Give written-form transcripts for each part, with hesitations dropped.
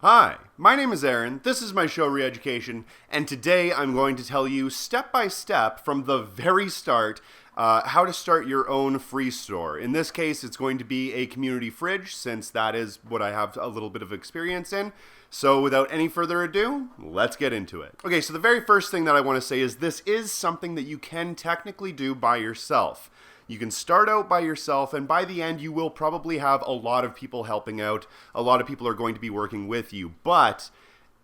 Hi, my name is Aaron, this is my show Reeducation, and today I'm going to tell you step by step from the very start how to start your own free store. In this case, it's going to be a community fridge, since that is what I have a little bit of experience in. So without any further ado, let's get into it. Okay, so the very first thing that I want to say is this is something that you can technically do by yourself. You can start out by yourself, and by the end, you will probably have a lot of people helping out. A lot of people are going to be working with you, but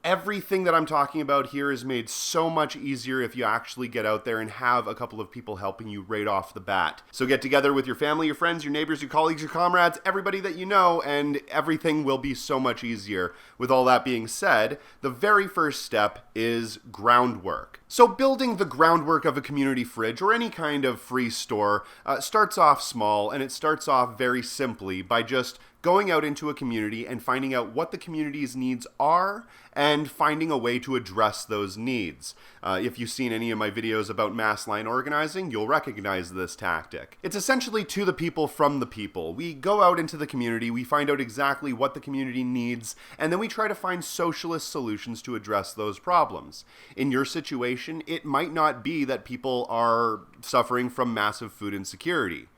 everything that I'm talking about here is made so much easier if you actually get out there and have a couple of people helping you right off the bat. So get together with your family, your friends, your neighbors, your colleagues, your comrades, everybody that you know, and everything will be so much easier. With all that being said, the very first step is groundwork. So building the groundwork of a community fridge or any kind of free store starts off small, and it starts off very simply by just going out into a community and finding out what the community's needs are and finding a way to address those needs. If you've seen any of my videos about mass line organizing, you'll recognize this tactic. It's essentially to the people from the people. We go out into the community, we find out exactly what the community needs, and then we try to find socialist solutions to address those problems. In your situation, it might not be that people are suffering from massive food insecurity.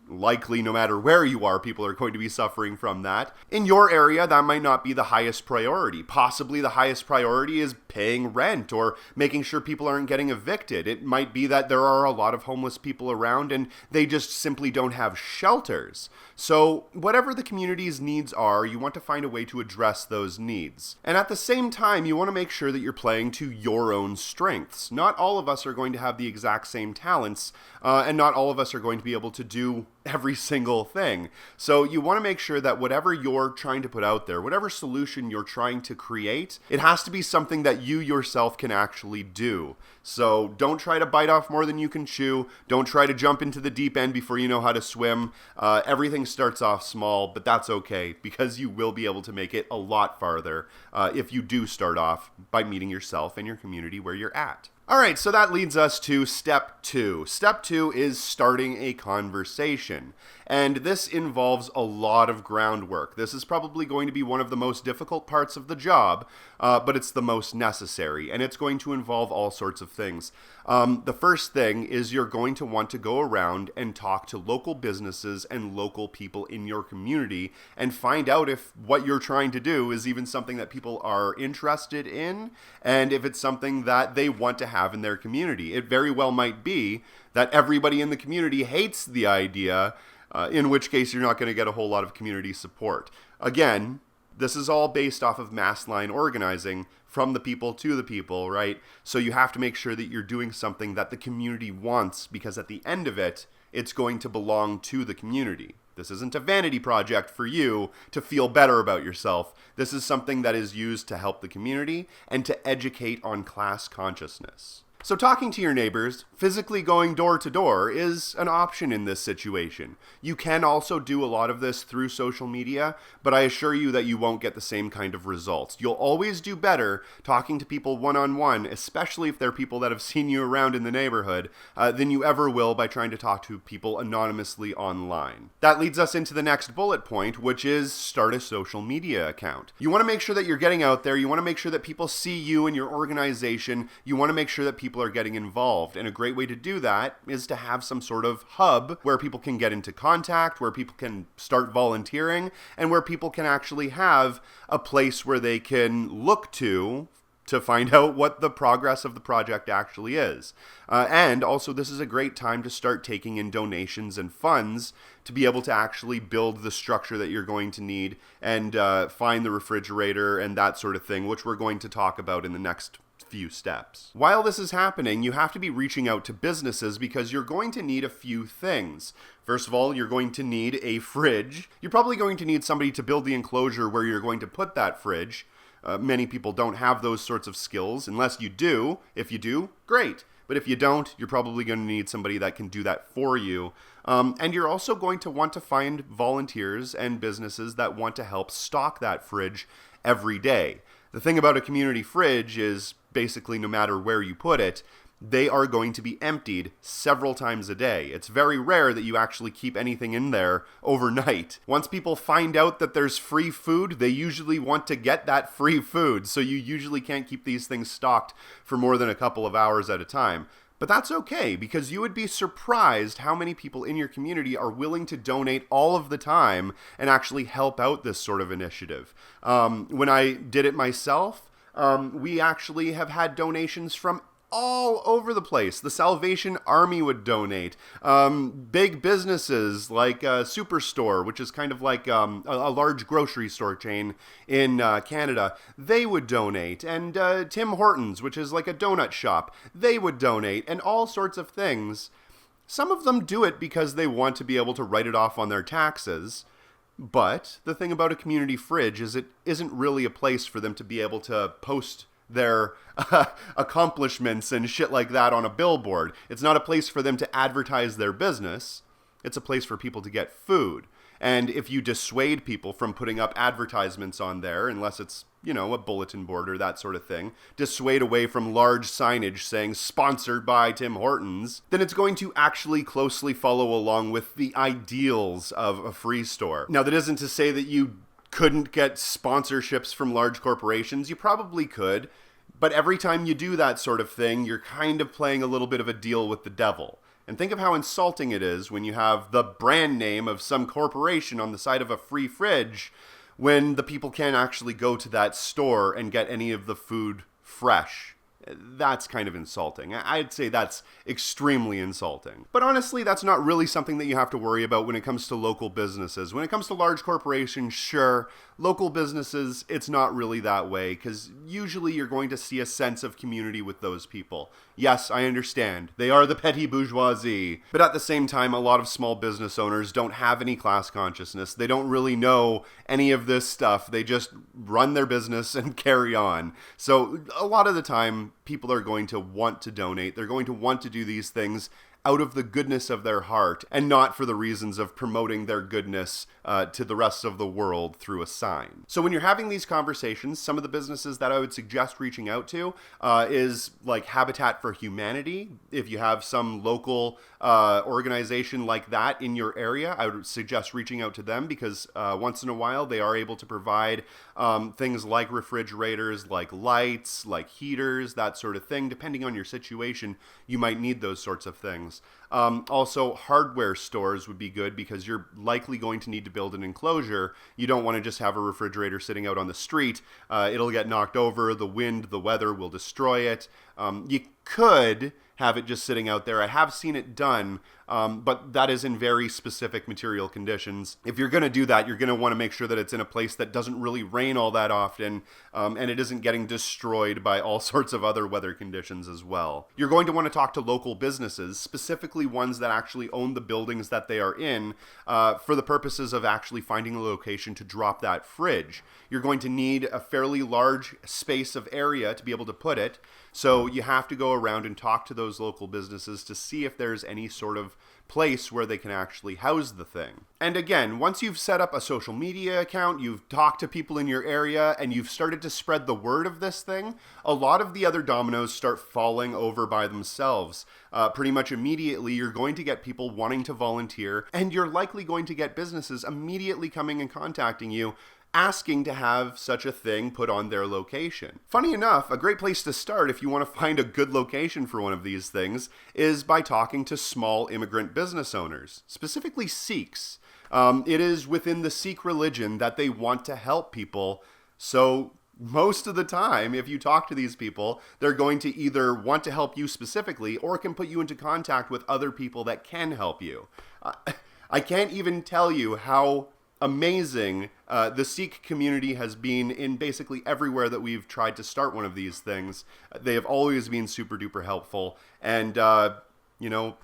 Likely, no matter where you are, people are going to be suffering from that. In your area, that might not be the highest priority. Possibly the highest priority is paying rent or making sure people aren't getting evicted. It might be that there are a lot of homeless people around and they just simply don't have shelters. So whatever the community's needs are, you want to find a way to address those needs. And at the same time, you want to make sure that you're playing to your own strengths. Not all of us are going to have the exact same talents, and not all of us are going to be able to do every single thing. So you want to make sure that whatever you're trying to put out there, whatever solution you're trying to create, it has to be something that you yourself can actually do. So don't try to bite off more than you can chew. Don't try to jump into the deep end before you know how to swim. Everything starts off small, but that's okay because you will be able to make it a lot farther if you do start off by meeting yourself and your community where you're at. Alright, so that leads us to step 2. Step 2 is starting a conversation. And this involves a lot of groundwork. This is probably going to be one of the most difficult parts of the job, but it's the most necessary. And it's going to involve all sorts of things. The first thing is you're going to want to go around and talk to local businesses and local people in your community and find out if what you're trying to do is even something that people are interested in and if it's something that they want to have in their community. It very well might be that everybody in the community hates the idea, in which case you're not going to get a whole lot of community support. Again, this is all based off of mass line organizing from the people to the people, right? So you have to make sure that you're doing something that the community wants, because at the end of it, it's going to belong to the community. This isn't a vanity project for you to feel better about yourself. This is something that is used to help the community and to educate on class consciousness. So talking to your neighbors, physically going door to door, is an option in this situation. You can also do a lot of this through social media, but I assure you that you won't get the same kind of results. You'll always do better talking to people one-on-one, especially if they're people that have seen you around in the neighborhood, than you ever will by trying to talk to people anonymously online. That leads us into the next bullet point, which is start a social media account. You want to make sure that you're getting out there. You want to make sure that people see you and your organization. You want to make sure that people are getting involved. And a great way to do that is to have some sort of hub where people can get into contact, where people can start volunteering, and where people can actually have a place where they can look to find out what the progress of the project actually is. And also, this is a great time to start taking in donations and funds to be able to actually build the structure that you're going to need and find the refrigerator and that sort of thing, which we're going to talk about in the next few steps. While this is happening, you have to be reaching out to businesses because you're going to need a few things. First of all, you're going to need a fridge. You're probably going to need somebody to build the enclosure where you're going to put that fridge. Many people don't have those sorts of skills, unless you do. If you do, great. But if you don't, you're probably going to need somebody that can do that for you. And you're also going to want to find volunteers and businesses that want to help stock that fridge every day. The thing about a community fridge is basically no matter where you put it, they are going to be emptied several times a day. It's very rare that you actually keep anything in there overnight. Once people find out that there's free food, they usually want to get that free food, so you usually can't keep these things stocked for more than a couple of hours at a time. But that's okay, because you would be surprised how many people in your community are willing to donate all of the time and actually help out this sort of initiative. When I did it myself, we actually have had donations from all over the place. The Salvation Army would donate. Big businesses like Superstore, which is kind of like a large grocery store chain in Canada, they would donate. And Tim Hortons, which is like a donut shop, they would donate, and all sorts of things. Some of them do it because they want to be able to write it off on their taxes. But the thing about a community fridge is it isn't really a place for them to be able to post their accomplishments and shit like that on a billboard. It's not a place for them to advertise their business. It's a place for people to get food. And if you dissuade people from putting up advertisements on there, unless it's, a bulletin board or that sort of thing, dissuade away from large signage saying sponsored by Tim Hortons, then it's going to actually closely follow along with the ideals of a free store. Now, that isn't to say that you couldn't get sponsorships from large corporations. You probably could, but every time you do that sort of thing, you're kind of playing a little bit of a deal with the devil. And think of how insulting it is when you have the brand name of some corporation on the side of a free fridge when the people can't actually go to that store and get any of the food fresh. That's kind of insulting. I'd say that's extremely insulting. But honestly, that's not really something that you have to worry about when it comes to local businesses. When it comes to large corporations, sure. Local businesses, it's not really that way, because usually you're going to see a sense of community with those people. Yes, I understand. They are the petty bourgeoisie. But at the same time, a lot of small business owners don't have any class consciousness. They don't really know any of this stuff. They just run their business and carry on. So a lot of the time, people are going to want to donate. They're going to want to do these things out of the goodness of their heart and not for the reasons of promoting their goodness to the rest of the world through a sign. So when you're having these conversations, some of the businesses that I would suggest reaching out to is like Habitat for Humanity. If you have some local organization like that in your area, I would suggest reaching out to them because once in a while they are able to provide things like refrigerators, like lights, like heaters, that sort of thing. Depending on your situation, you might need those sorts of things. Also, hardware stores would be good because you're likely going to need to build an enclosure. You don't want to just have a refrigerator sitting out on the street. It'll get knocked over. The wind, the weather will destroy it. You could have it just sitting out there. I have seen it done, but that is in very specific material conditions. If you're going to do that, you're going to want to make sure that it's in a place that doesn't really rain all that often, and it isn't getting destroyed by all sorts of other weather conditions as well. You're going to want to talk to local businesses, specifically ones that actually own the buildings that they are in, for the purposes of actually finding a location to drop that fridge. You're going to need a fairly large space of area to be able to put it, so you have to go around and talk to those local businesses to see if there's any sort of place where they can actually house the thing. And again, once you've set up a social media account, you've talked to people in your area, and you've started to spread the word of this thing, a lot of the other dominoes start falling over by themselves. Pretty much immediately, you're going to get people wanting to volunteer, and you're likely going to get businesses immediately coming and contacting you, asking to have such a thing put on their location. Funny enough, a great place to start if you want to find a good location for one of these things is by talking to small immigrant business owners, specifically Sikhs. It is within the Sikh religion that they want to help people, so most of the time, if you talk to these people, they're going to either want to help you specifically or can put you into contact with other people that can help you. I can't even tell you how amazing the Sikh community has been in basically everywhere that we've tried to start one of these things. They have always been super duper helpful, and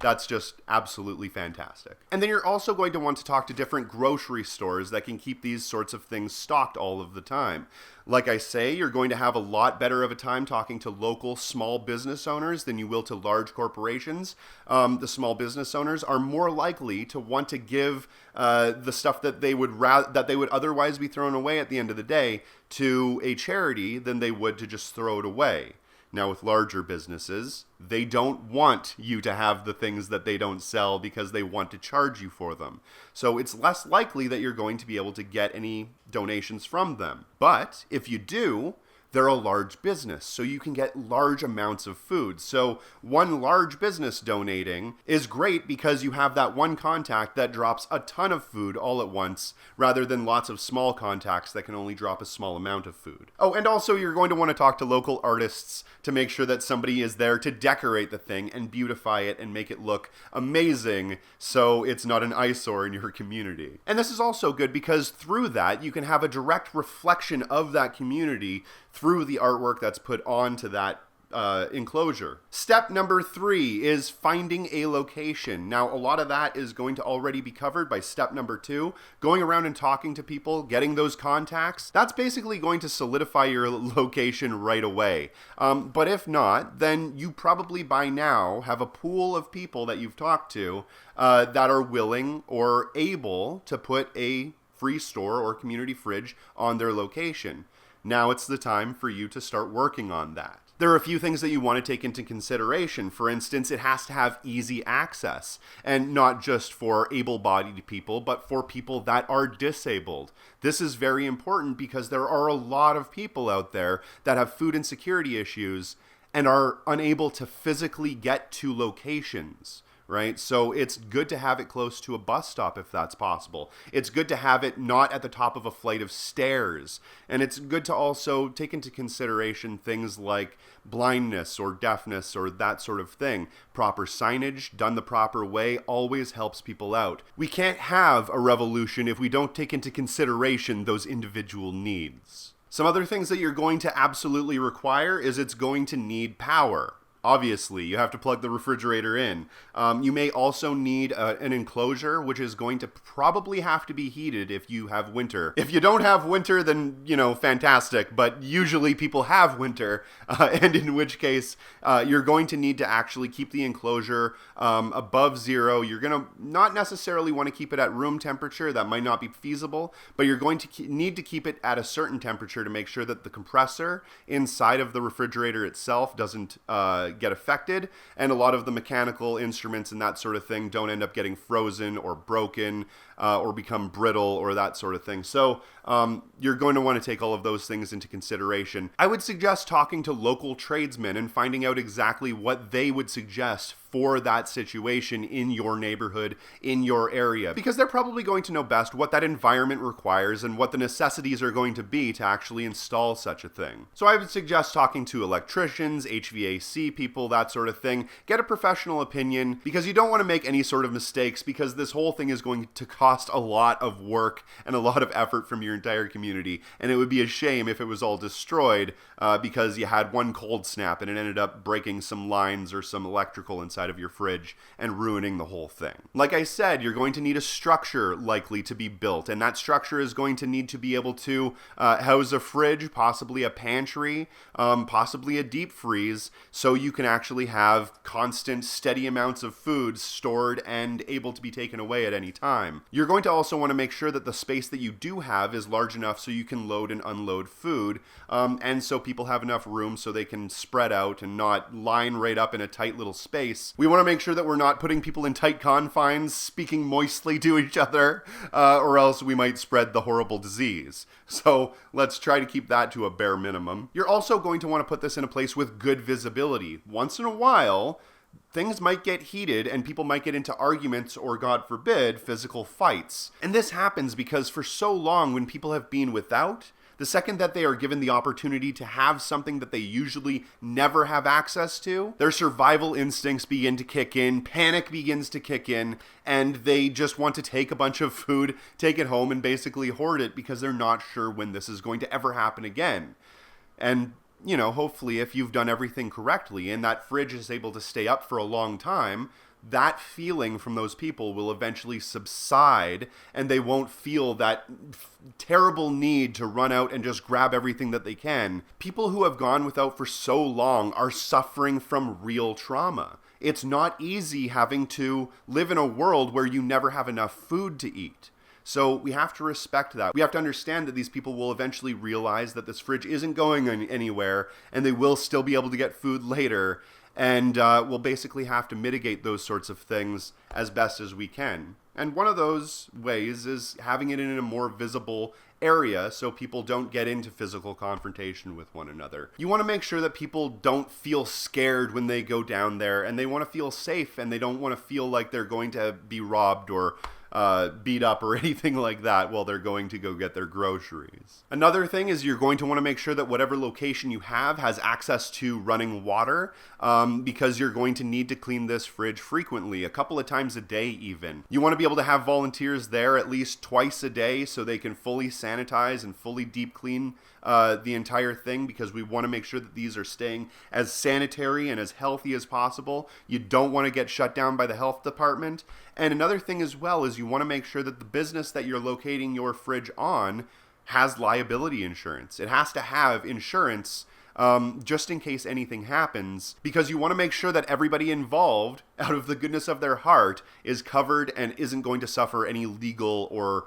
that's just absolutely fantastic. And then you're also going to want to talk to different grocery stores that can keep these sorts of things stocked all of the time. Like I say, you're going to have a lot better of a time talking to local small business owners than you will to large corporations. The small business owners are more likely to want to give the stuff that they would otherwise be thrown away at the end of the day to a charity than they would to just throw it away. Now, with larger businesses, they don't want you to have the things that they don't sell because they want to charge you for them. So it's less likely that you're going to be able to get any donations from them. But if you do, they're a large business, so you can get large amounts of food. So one large business donating is great because you have that one contact that drops a ton of food all at once, rather than lots of small contacts that can only drop a small amount of food. Oh, and also you're going to want to talk to local artists to make sure that somebody is there to decorate the thing and beautify it and make it look amazing so it's not an eyesore in your community. And this is also good because through that you can have a direct reflection of that community through the artwork that's put onto that enclosure. Step number 3 is finding a location. Now, a lot of that is going to already be covered by step number 2. Going around and talking to people, getting those contacts, that's basically going to solidify your location right away. But if not, then you probably by now have a pool of people that you've talked to that are willing or able to put a free store or community fridge on their location. Now it's the time for you to start working on that. There are a few things that you want to take into consideration. For instance, it has to have easy access, and not just for able-bodied people, but for people that are disabled. This is very important because there are a lot of people out there that have food insecurity issues and are unable to physically get to locations. Right? So it's good to have it close to a bus stop if that's possible. It's good to have it not at the top of a flight of stairs. And it's good to also take into consideration things like blindness or deafness or that sort of thing. Proper signage done the proper way always helps people out. We can't have a revolution if we don't take into consideration those individual needs. Some other things that you're going to absolutely require is it's going to need power. Obviously, you have to plug the refrigerator in. You may also need an enclosure, which is going to probably have to be heated if you have winter. If you don't have winter, then, fantastic. But usually people have winter, and in which case you're going to need to actually keep the enclosure above 0. You're going to not necessarily want to keep it at room temperature. That might not be feasible, but you're going to need to keep it at a certain temperature to make sure that the compressor inside of the refrigerator itself doesn't get affected, and a lot of the mechanical instruments and that sort of thing don't end up getting frozen or broken or become brittle or that sort of thing. So you're going to want to take all of those things into consideration. I would suggest talking to local tradesmen and finding out exactly what they would suggest for that situation in your neighborhood, in your area, because they're probably going to know best what that environment requires and what the necessities are going to be to actually install such a thing. So I would suggest talking to electricians, HVAC people, that sort of thing. Get a professional opinion, because you don't want to make any sort of mistakes, because this whole thing is going to cost a lot of work and a lot of effort from your entire community, and it would be a shame if it was all destroyed because you had one cold snap and it ended up breaking some lines or some electrical inside of your fridge and ruining the whole thing. Like I said, you're going to need a structure likely to be built, and that structure is going to need to be able to house a fridge, possibly a pantry, possibly a deep freeze, so you can actually have constant, steady amounts of food stored and able to be taken away at any time. You're going to also want to make sure that the space that you do have is large enough so you can load and unload food, and so people have enough room so they can spread out and not line right up in a tight little space. We want to make sure that we're not putting people in tight confines, speaking moistly to each other, or else we might spread the horrible disease. So let's try to keep that to a bare minimum. You're also going to want to put this in a place with good visibility. Once in a while, things might get heated and people might get into arguments or, God forbid, physical fights. And this happens because for so long when people have been without, the second that they are given the opportunity to have something that they usually never have access to, their survival instincts begin to kick in, panic begins to kick in, and they just want to take a bunch of food, take it home, and basically hoard it because they're not sure when this is going to ever happen again. And hopefully if you've done everything correctly and that fridge is able to stay up for a long time, that feeling from those people will eventually subside and they won't feel that terrible need to run out and just grab everything that they can. People who have gone without for so long are suffering from real trauma. It's not easy having to live in a world where you never have enough food to eat. So we have to respect that. We have to understand that these people will eventually realize that this fridge isn't going anywhere, and they will still be able to get food later, and we'll basically have to mitigate those sorts of things as best as we can. And one of those ways is having it in a more visible area so people don't get into physical confrontation with one another. You want to make sure that people don't feel scared when they go down there, and they want to feel safe, and they don't want to feel like they're going to be robbed or beat up or anything like that while they're going to go get their groceries. Another thing is you're going to want to make sure that whatever location you have has access to running water, because you're going to need to clean this fridge frequently, a couple of times a day even. You want to be able to have volunteers there at least twice a day so they can fully sanitize and fully deep clean the entire thing, because we want to make sure that these are staying as sanitary and as healthy as possible. You don't want to get shut down by the health department. And another thing as well is you want to make sure that the business that you're locating your fridge on has liability insurance. It has to have insurance just in case anything happens, because you want to make sure that everybody involved, out of the goodness of their heart, is covered and isn't going to suffer any legal or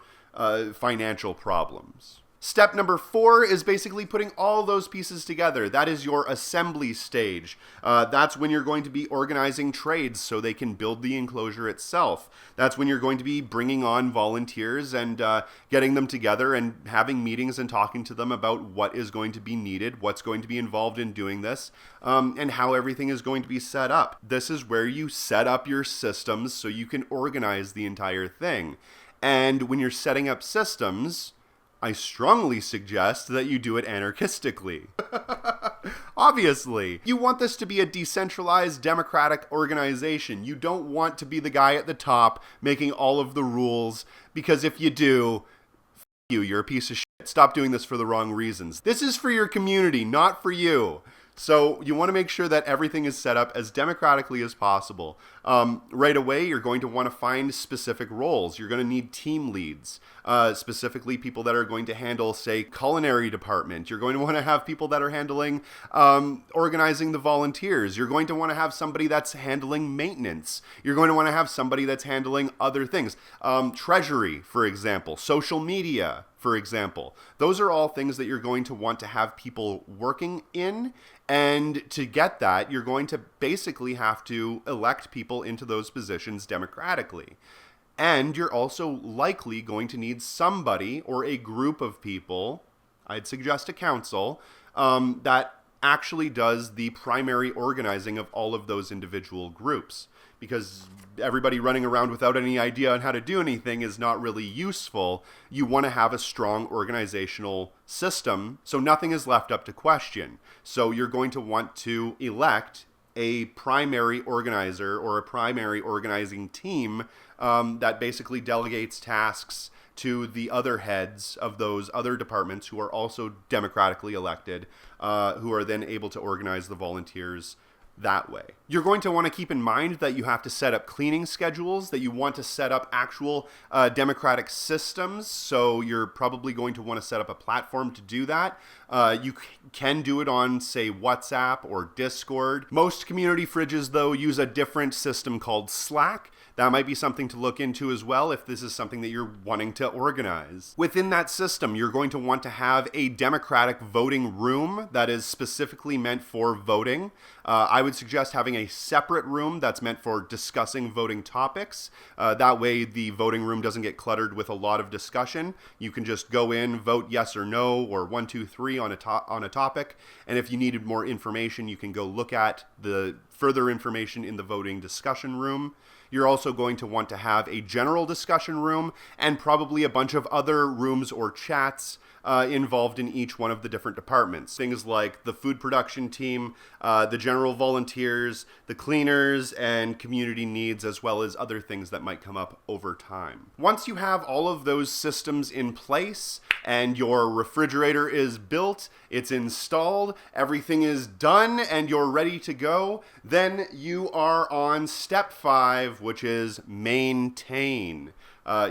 financial problems. Step number 4 is basically putting all those pieces together. That is your assembly stage. That's when you're going to be organizing trades so they can build the enclosure itself. That's when you're going to be bringing on volunteers and getting them together and having meetings and talking to them about what is going to be needed, what's going to be involved in doing this, and how everything is going to be set up. This is where you set up your systems so you can organize the entire thing. And when you're setting up systems, I strongly suggest that you do it anarchistically. Obviously, you want this to be a decentralized democratic organization. You don't want to be the guy at the top making all of the rules, because if you do, you're a piece of shit. Stop doing this for the wrong reasons. This is for your community, not for you. So you want to make sure that everything is set up as democratically as possible. Right away, you're going to want to find specific roles. You're going to need team leads, specifically people that are going to handle, say, culinary department. You're going to want to have people that are handling organizing the volunteers. You're going to want to have somebody that's handling maintenance. You're going to want to have somebody that's handling other things. Treasury, for example, social media, for example. Those are all things that you're going to want to have people working in. And to get that, you're going to basically have to elect people into those positions democratically. And you're also likely going to need somebody or a group of people, I'd suggest a council, that actually does the primary organizing of all of those individual groups. Because everybody running around without any idea on how to do anything is not really useful. You want to have a strong organizational system so nothing is left up to question. So you're going to want to elect a primary organizer or a primary organizing team that basically delegates tasks to the other heads of those other departments who are also democratically elected, who are then able to organize the volunteers that way. You're going to want to keep in mind that you have to set up cleaning schedules, that you want to set up actual democratic systems, so you're probably going to want to set up a platform to do that. You can do it on, say, WhatsApp or Discord. Most community fridges, though, use a different system called Slack. That might be something to look into as well if this is something that you're wanting to organize. Within that system, you're going to want to have a democratic voting room that is specifically meant for voting. I would suggest having a separate room that's meant for discussing voting topics. That way the voting room doesn't get cluttered with a lot of discussion. You can just go in, vote yes or no, or 1, 2, 3 on a topic. And if you needed more information, you can go look at the further information in the voting discussion room. You're also going to want to have a general discussion room and probably a bunch of other rooms or chats involved in each one of the different departments. Things like the food production team, the general volunteers, the cleaners, and community needs, as well as other things that might come up over time. Once you have all of those systems in place and your refrigerator is built, it's installed, everything is done, and you're ready to go, then you are on step 5, which is maintain.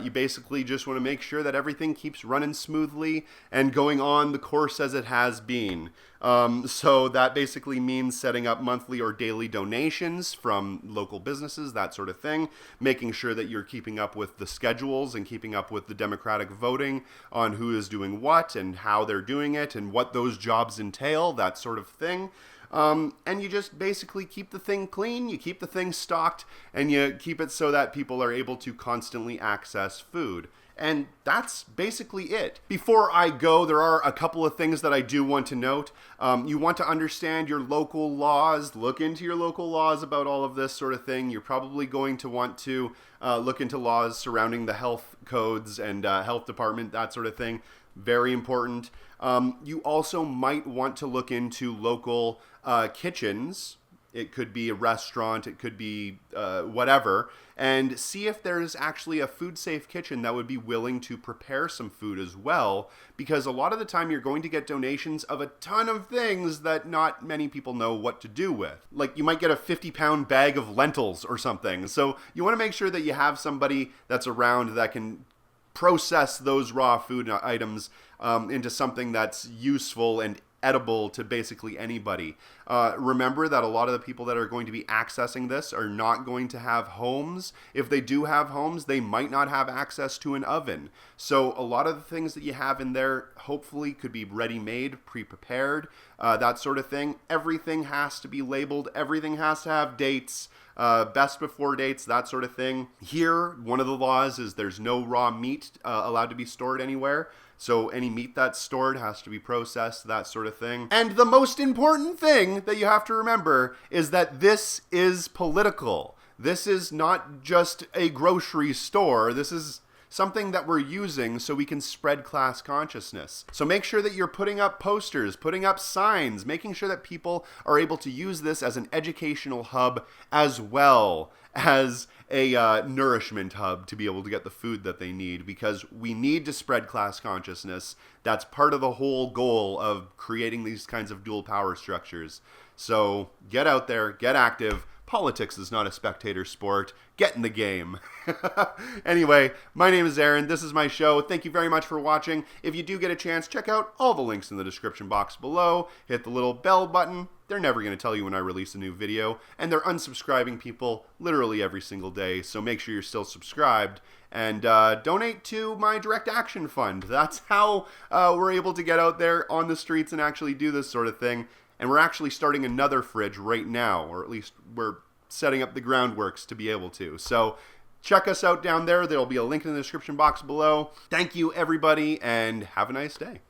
You basically just want to make sure that everything keeps running smoothly and going on the course as it has been. So that basically means setting up monthly or daily donations from local businesses, that sort of thing, making sure that you're keeping up with the schedules and keeping up with the democratic voting on who is doing what and how they're doing it and what those jobs entail, that sort of thing. And you just basically keep the thing clean, you keep the thing stocked, and you keep it so that people are able to constantly access food. And that's basically it. Before I go, there are a couple of things that I do want to note. You want to understand your local laws, look into your local laws about all of this sort of thing. You're probably going to want to look into laws surrounding the health codes and health department, that sort of thing. Very important. You also might want to look into local kitchens. It could be a restaurant, it could be whatever, and see if there's actually a food-safe kitchen that would be willing to prepare some food as well, because a lot of the time you're going to get donations of a ton of things that not many people know what to do with. Like, you might get a 50-pound bag of lentils or something, so you want to make sure that you have somebody that's around that can process those raw food items into something that's useful and edible to basically anybody. Remember that a lot of the people that are going to be accessing this are not going to have homes. If they do have homes, they might not have access to an oven. So a lot of the things that you have in there hopefully could be ready-made, pre-prepared, that sort of thing. Everything has to be labeled. Everything has to have dates. Best before dates, that sort of thing. Here, one of the laws is there's no raw meat allowed to be stored anywhere. So any meat that's stored has to be processed, that sort of thing. And the most important thing that you have to remember is that this is political. This is not just a grocery store. This is something that we're using so we can spread class consciousness. So make sure that you're putting up posters, putting up signs, making sure that people are able to use this as an educational hub as well as a nourishment hub to be able to get the food that they need, because we need to spread class consciousness. That's part of the whole goal of creating these kinds of dual power structures. So get out there, get active. Politics is not a spectator sport. Get in the game. Anyway, my name is Aaron. This is my show. Thank you very much for watching. If you do get a chance, check out all the links in the description box below. Hit the little bell button. They're never going to tell you when I release a new video. And they're unsubscribing people literally every single day. So make sure you're still subscribed. And donate to my direct action fund. That's how we're able to get out there on the streets and actually do this sort of thing. And we're actually starting another fridge right now, or at least we're setting up the groundworks to be able to. So check us out down there. There'll be a link in the description box below. Thank you, everybody, and have a nice day.